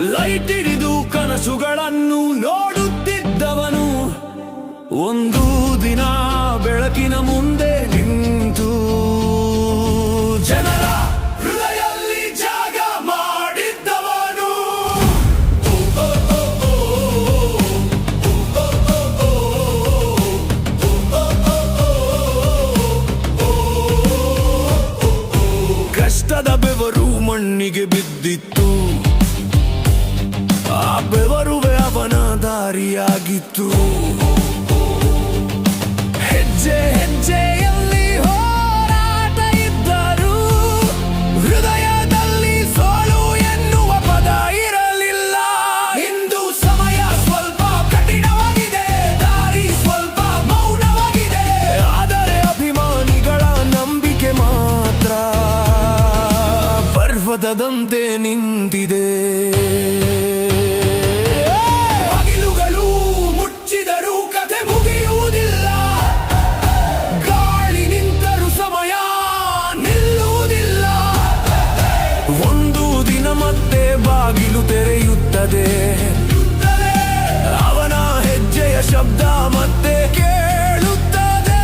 Light ಹಿಡಿದು ಕನಸುಗಳನ್ನು ನೋಡುತ್ತಿದ್ದವನು ಒಂದು ದಿನ ಬೆಳಕಿನ ಮುಂದೆ ನಿಂತು ಜನರ ಹೃದಯದಲ್ಲಿ ಜಾಗ ಮಾಡಿದ್ದವನು. ಕಷ್ಟದ ಬೆವರು ಮಣ್ಣಿಗೆ ಬಿದ್ದಿತ್ತು, ಆ ಬೆವರುವೆ ಅವನ ದಾರಿಯಾಗಿತ್ತು. ಹೆಜ್ಜೆ ಹೆಜ್ಜೆಯಲ್ಲಿ ಹೋರಾಟ ಇದ್ದರು, ಹೃದಯದಲ್ಲಿ ಸೋಲು ಎನ್ನುವ ಪದ ಇರಲಿಲ್ಲ. ಇಂದು ಸಮಯ ಸ್ವಲ್ಪ ಕಠಿಣವಾಗಿದೆ, ದಾರಿ ಸ್ವಲ್ಪ ಮೌನವಾಗಿದೆ, ಆದರೆ ಅಭಿಮಾನಿಗಳ ನಂಬಿಕೆ ಮಾತ್ರ ಪರ್ವತದಂತೆ ನಿಂತಿದೆ. ಬಾಗಿಲುಗಳು ಮುಚ್ಚಿದರೂ ಕಥೆ ಮುಗಿಯುವುದಿಲ್ಲ, ಗಾಳಿ ನಿಂತರೂ ಸಮಯ ನಿಲ್ಲುವುದಿಲ್ಲ. ಒಂದು ದಿನ ಮತ್ತೆ ಬಾಗಿಲು ತೆರೆಯುತ್ತದೆ, ಅವನ ಹೆಜ್ಜೆಯ ಶಬ್ದ ಮತ್ತೆ ಕೇಳುತ್ತದೆ.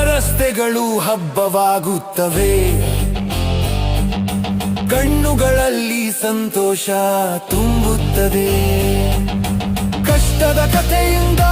ರಸ್ತೆಗಳು ಹಬ್ಬವಾಗುತ್ತವೆ, ಕಣ್ಣುಗಳಲ್ಲಿ ಸಂತೋಷ ತುಂಬುತ್ತದೆ. ಕಷ್ಟದ ಕಥೆಯಿಂದ